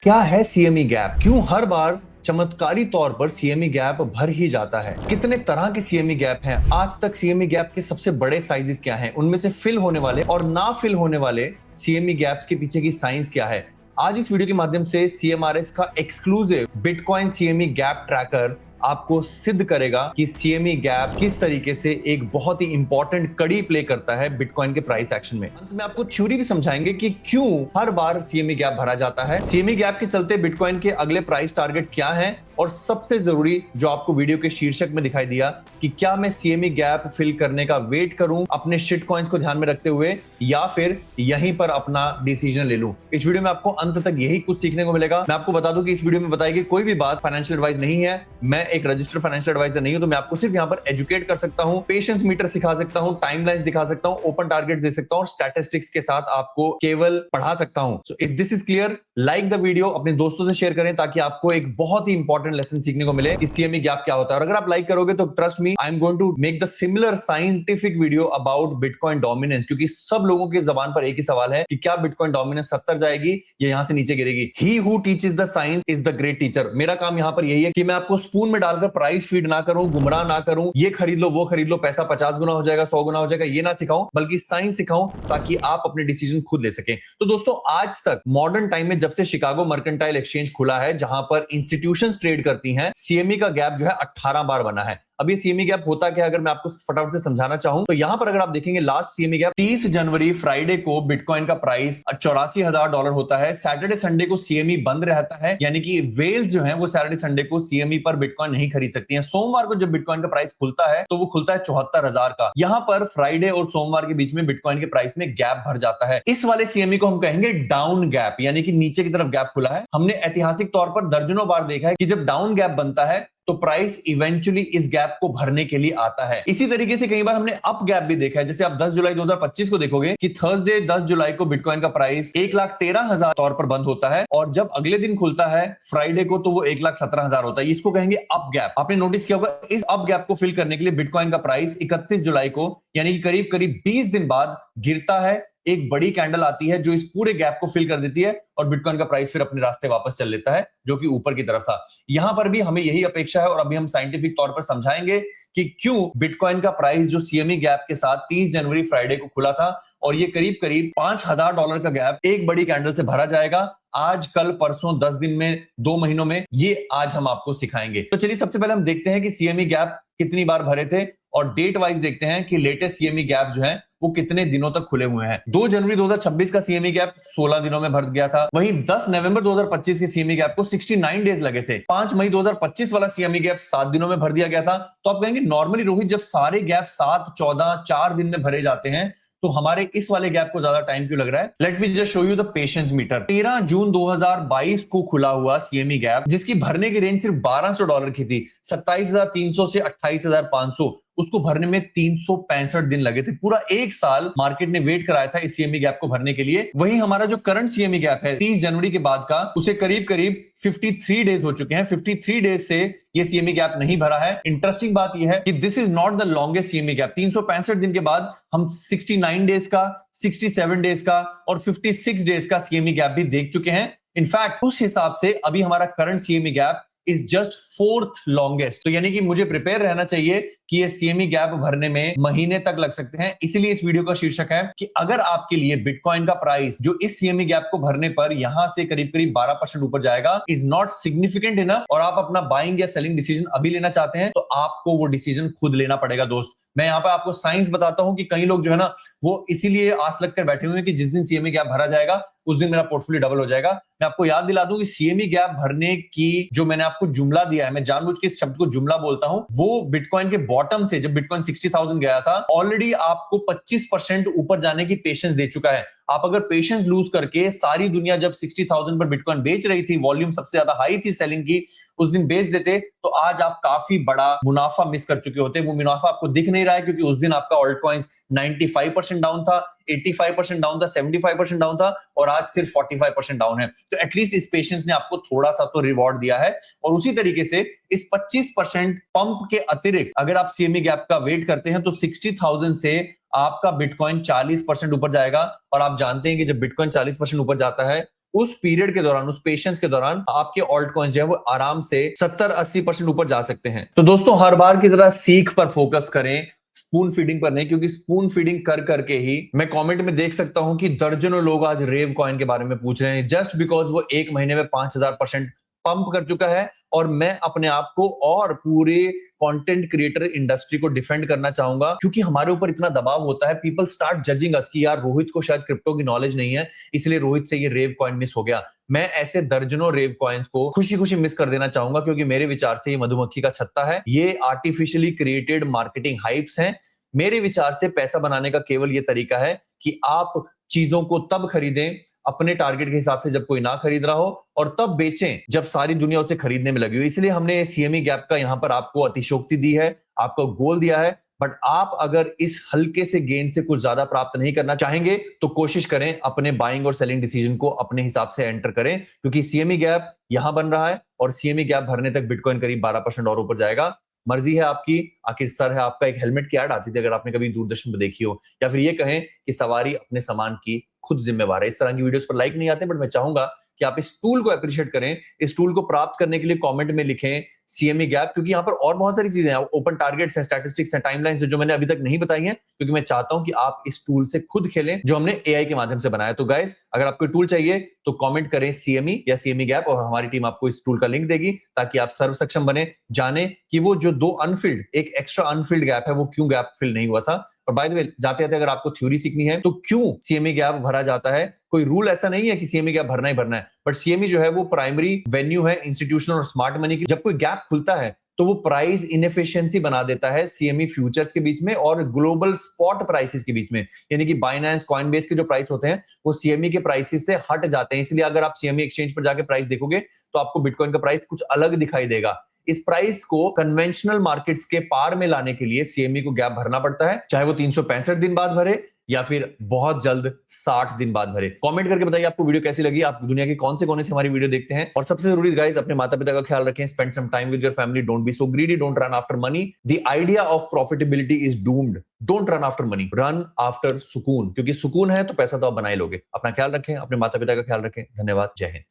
क्या है CME gap? क्यों हर बार चमत्कारी तौर पर सीएमई गैप भर ही जाता है? कितने तरह के सीएमई गैप हैं? आज तक सीएमई गैप के सबसे बड़े साइजेस क्या हैं? उनमें से फिल होने वाले और ना फिल होने वाले सीएमई गैप्स के पीछे की साइंस क्या है? आज इस वीडियो के माध्यम से सीएमआरएस का exclusive bitcoin CME gap tracker आपको सिद्ध करेगा कि सीएमई गैप किस तरीके से एक बहुत ही इंपॉर्टेंट कड़ी प्ले करता है बिटकॉइन के प्राइस एक्शन में। अंत में आपको थ्योरी भी समझाएंगे कि क्यों हर बार सीएमई गैप भरा जाता है, सीएमई गैप के चलते बिटकॉइन के अगले प्राइस टारगेट क्या है, और सबसे जरूरी जो आपको वीडियो के शीर्षक में दिखाई दिया कि क्या मैं सीएमई गैप फिल करने का वेट करूं अपने शिट कॉइंस को ध्यान में रखते हुए, या फिर यहीं पर अपना डिसीजन ले लूं। इस वीडियो में आपको अंत तक यही कुछ सीखने को मिलेगा। मैं आपको बता दूं कि इस वीडियो में बताई गई कोई भी बात फाइनेंशियल एडवाइस नहीं है। मैं एक रजिस्टर्ड फाइनेंशियल एडवाइजर नहीं हूं, तो मैं आपको सिर्फ यहां पर एजुकेट कर सकता हूं, पेशेंस मीटर सिखा सकता हूं, टाइमलाइन दिखा सकता हूं, ओपन टारगेट दे सकता हूं, और स्टैटिस्टिक्स के साथ आपको केवल पढ़ा सकता हूं। So if this is clear, like the video, अपने दोस्तों से शेयर करें ताकि आपको एक बहुत ही इंपॉर्टेंट लेसन सीखने को मिले कि सीएमई गैप क्या होता है। और अगर आप लाइक करोगे तो trust me, I am going to make the similar scientific video about bitcoin dominance, क्योंकि सब लोगों की जबान पर एक ही सवाल है कि क्या बिटकॉइन डोमिनेंस 70 जाएगी या यहां से नीचे गिरेगी। He who teaches the science is the great teacher. मेरा काम यहां पर यही है कि मैं आपको स्पून में डालकर प्राइस फीड ना करूं, गुमराह ना करूं, ये खरीद लो वो खरीद लो, पैसा 50 गुना हो जाएगा 100 गुना हो जाएगा, ये ना सिखाऊं, बल्कि साइंस सिखाऊं ताकि आप अपने डिसीजन खुद ले सकें। तो दोस्तों, आज तक मॉडर्न टाइम में जब से शिकागो मर्केंटाइल एक्सचेंज खुला है, जहां पर इंस्टीट्यूशंस ट्रेड करती हैं, सीएमई का गैप जो है 18 बार बना है। अब ये सीएमई गैप होता क्या है, अगर मैं आपको फटाफट से समझाना चाहूं तो यहां पर अगर आप देखेंगे लास्ट सीएमई गैप 30 जनवरी फ्राइडे को बिटकॉइन का प्राइस $84,000 होता है। सैटरडे संडे को सीएमई बंद रहता है, यानी कि वेल्स जो है वो सैटरडे संडे को सीएमई पर बिटकॉइन नहीं खरीद सकती हैं। सोमवार को जब बिटकॉइन का प्राइस खुलता है तो वो खुलता है 74,000 का। यहां पर फ्राइडे और सोमवार के बीच में बिटकॉइन के प्राइस में गैप भर जाता है। इस वाले सीएमई को हम कहेंगे डाउन गैप, यानी कि नीचे की तरफ गैप खुला है। हमने ऐतिहासिक तौर पर दर्जनों बार देखा है कि जब डाउन गैप बनता है तो प्राइस इवेंचुअली इस गैप को भरने के लिए आता है। इसी तरीके से कई बार हमने अप गैप भी देखा है। जैसे आप 10 जुलाई 2025 को देखोगे कि थर्सडे 10 जुलाई को बिटकॉइन का प्राइस 1,13,000 तौर पर बंद होता है, और जब अगले दिन खुलता है फ्राइडे को तो वो 1,17,000 होता है। इसको कहेंगे अप गैप। आपने नोटिस किया होगा, इस अप गैप को फिल करने के लिए बिटकॉइन का प्राइस 31 जुलाई को, यानी कि करीब करीब 20 दिन बाद गिरता है। एक बड़ी कैंडल आती है जो इस पूरे गैप को फिल कर देती है, और बिटकॉइन का प्राइस फिर अपने रास्ते वापस चल लेता है, जो कि ऊपर की तरफ था। यहां पर भी हमें यही अपेक्षा है, और अभी हम साइंटिफिक तौर पर समझाएंगे कि क्यों बिटकॉइन का प्राइस जो सीएमई गैप के साथ 30 जनवरी फ्राइडे को खुला था, और ये करीब करीब $5,000 का गैप एक बड़ी कैंडल से भरा जाएगा आज, कल, परसों, 10 दिन में, 2 महीनों में, ये आज हम आपको सिखाएंगे। तो चलिए सबसे पहले हम देखते हैं कि सीएमई गैप कितनी बार भरे थे, और डेट वाइज देखते हैं कि लेटेस्ट सीएमई गैप जो है वो कितने दिनों तक खुले हुए हैं। 2 जनवरी 2026 का सीएमई गैप 16 दिनों में भर गया था। वहीं 10 नवंबर 2025 के सीएमई गैप को 69 डेज लगे थे। 5 मई 2025 वाला सीएमई गैप 7 दिनों में भर दिया गया था। तो आप कहेंगे नॉर्मली रोहित, जब सारे गैप 7, 14, 4 दिन में भरे जाते हैं तो हमारे इस वाले गैप को ज्यादा टाइम क्यों लग रहा है? Let me just show you the patience meter. 13 जून 2022 को खुला हुआ सीएमई गैप, जिसकी भरने की रेंज सिर्फ $1,200 की थी, 27,300 से 28,500, उसको भरने में 365 दिन लगे थे। पूरा एक साल मार्केट ने वेट कराया था इस सीएमई गैप को भरने के लिए। वहीं हमारा जो करंट सीएमई गैप है 30 जनवरी के बाद का, उसे करीब करीब 53 डेज हो चुके हैं। 53 डेज से ये सीएमई गैप नहीं भरा है। इंटरेस्टिंग बात यह है कि this is not the longest CME gap. 365 दिन के बाद हम 69 डेज का, 67 डेज का और 56 डेज का सीएमई गैप भी देख चुके हैं। इनफैक्ट उस हिसाब से अभी हमारा current CME gap is just 4th longest. तो यानी कि मुझे प्रिपेयर रहना चाहिए कि ये सीएमई गैप भरने में महीने तक लग सकते हैं। इसीलिए इस वीडियो का शीर्षक है कि अगर आपके लिए बिटकॉइन का प्राइस जो इस सीएमई गैप को भरने पर यहां से करीब करीब 12% ऊपर जाएगा, इज नॉट सिग्निफिकेंट इनफ, और आप अपना बाइंग या सेलिंग डिसीजन अभी लेना चाहते हैं, तो आपको वो डिसीजन खुद लेना पड़ेगा। दोस्त, मैं यहाँ पे आपको साइंस बताता हूं कि कई लोग जो है ना वो इसीलिए आस लगकर बैठे हुए हैं कि जिस दिन सीएमई गैप भरा जाएगा उस दिन मेरा पोर्टफोलियो डबल हो जाएगा। मैं आपको याद दिला दूं कि सीएमई गैप भरने की जो मैंने आपको जुमला दिया है, मैं जानबूझ के इस शब्द को जुमला बोलता हूं, वो बिटकॉइन के बॉटम से, जब बिटकॉइन 60,000 गया था, ऑलरेडी आपको 25% ऊपर जाने की पेशेंस दे चुका है। आप अगर पेशेंस लूज करके सारी दुनिया जब 60,000 पर बिटकॉइन बेच रही थी, वॉल्यूम सबसे ज्यादा हाई थी सेलिंग की, उस दिन बेच देते तो आज आप काफी बड़ा मुनाफा मिस कर चुके होते। वो मुनाफा आपको दिख नहीं रहा है क्योंकि उस दिन आपका ऑल्ट कॉइन्स 95% डाउन था, 85% डाउन था, 75% डाउन था, और आज सिर्फ 45% डाउन है। तो एटलीस्ट इस पेशेंस ने आपको थोड़ा सा तो रिवॉर्ड दिया है। और उसी तरीके से इस 25% पंप के अतिरिक्त अगर आप सीएमई गैप का वेट करते हैं तो 60,000 से आपका बिटकॉइन 40% ऊपर जाएगा। और आप जानते हैं कि जब बिटकॉइन 40% ऊपर जाता है उस पीरियड के दौरान, उस पेशेंस के दौरान आपके ऑल्ट कॉइन जो है वो आराम से 70-80% ऊपर जा सकते हैं। तो दोस्तों हर बार की तरह सीख पर फोकस करें, स्पून फीडिंग पर नहीं, क्योंकि स्पून फीडिंग कर करके ही मैं कमेंट में देख सकता हूं कि दर्जनों लोग आज रेव कॉइन के बारे में पूछ रहे हैं, जस्ट बिकॉज वो एक महीने में 5000% पंप कर चुका है। और मैं अपने आप को और पूरे कंटेंट क्रिएटर इंडस्ट्री को डिफेंड करना चाहूंगा, क्योंकि हमारे ऊपर इतना दबाव होता है, पीपल स्टार्ट जजिंग अस कि यार रोहित को शायद क्रिप्टो की नॉलेज नहीं है, इसलिए रोहित से ये रेव कॉइन मिस हो गया। मैं ऐसे दर्जनों रेव कॉइन्स को खुशी खुशी मिस कर देना चाहूंगा, क्योंकि मेरे विचार से ये मधुमक्खी का छत्ता है, ये आर्टिफिशियली क्रिएटेड मार्केटिंग हाइप्स हैं। मेरे विचार से पैसा बनाने का केवल ये तरीका है कि आप चीजों को तब खरीदें अपने टारगेट के हिसाब से जब कोई ना खरीद रहा हो, और तब बेचें जब सारी दुनिया उसे खरीदने में लगी हो। इसलिए हमने सीएमई गैप का यहां पर आपको अतिशोक्ति दी है, आपको गोल दिया है। बट आप अगर इस हल्के से गेन से कुछ ज्यादा प्राप्त नहीं करना चाहेंगे तो कोशिश करें अपने बाइंग और सेलिंग डिसीजन को अपने हिसाब से एंटर करें, क्योंकि सीएमई गैप यहां बन रहा है और सीएमई गैप भरने तक बिटकॉइन करीब 12% और ऊपर जाएगा। मर्जी है आपकी। आखिर सर है आपका, एक हेलमेट की ऐड आती थी अगर आपने कभी दूरदर्शन पर देखी हो, या फिर ये कहें कि सवारी अपने सामान की खुद जिम्मेवार है। इस तरह की वीडियोस पर लाइक नहीं आते, बट मैं चाहूंगा कि आप इस टूल को अप्रिशिएट करें। इस टूल को प्राप्त करने के लिए कमेंट में लिखें सीएमई गैप, क्योंकि यहाँ पर और बहुत सारी चीजें हैं, ओपन टारगेट्स हैं, स्टैटिस्टिक्स हैं, टाइमलाइंस है, जो मैंने अभी तक नहीं बताई हैं, क्योंकि मैं चाहता हूं कि आप इस टूल से खुद खेलें जो हमने एआई के माध्यम से बनाया। तो गाइस, अगर आपको टूल चाहिए तो कमेंट करें सीएमई या सीएमई गैप, और हमारी टीम आपको इस टूल का लिंक देगी, ताकि आप सर्व सक्षम बने, जाने कि वो जो दो अनफिल्ड, एक एक्स्ट्रा अनफिल्ड गैप है, वो क्यों गैप फिल नहीं हुआ था। और बाय द वे, जाते जाते अगर आपको थ्योरी सीखनी है तो क्यों सीएमई गैप भरा जाता है, कोई रूल ऐसा नहीं है कि सीएमई गैप भरना ही भरना है, बट सीएमई जो है वो प्राइमरी वेन्यू है इंस्टीट्यूशनल और स्मार्ट मनी की। जब कोई गैप खुलता है तो वो प्राइस इनएफिशिएंसी बना देता है सीएमई फ्यूचर्स के बीच में और ग्लोबल स्पॉट प्राइसेस के बीच में, यानी कि बाइनेंस, कॉइनबेस के जो प्राइस होते हैं वो सीएमई के प्राइसेस से हट जाते हैं। इसलिए अगर आप सीएमई एक्सचेंज पर जाके प्राइस देखोगे तो आपको बिटकॉइन का प्राइस कुछ अलग दिखाई देगा। इस प्राइस को कन्वेंशनल मार्केट्स के पार में लाने के लिए सीएमई को गैप भरना पड़ता है, चाहे वो 365 दिन बाद भरे या फिर बहुत जल्द 60 दिन बाद भरे। कमेंट करके बताइए आपको वीडियो कैसी लगी, आप दुनिया के कौन से कोने से हमारी वीडियो देखते हैं। और सबसे जरूरी गाइस, अपने माता पिता का ख्याल रखें, spend some time with your family, don't be so greedy, don't run after money. The idea of profitability is doomed, don't run after money, run after सुकून, क्योंकि सुकून है तो पैसा तो आप बना ही लोगे। अपना ख्याल रखें, अपने माता पिता का ख्याल रखें। धन्यवाद, जय हिंद।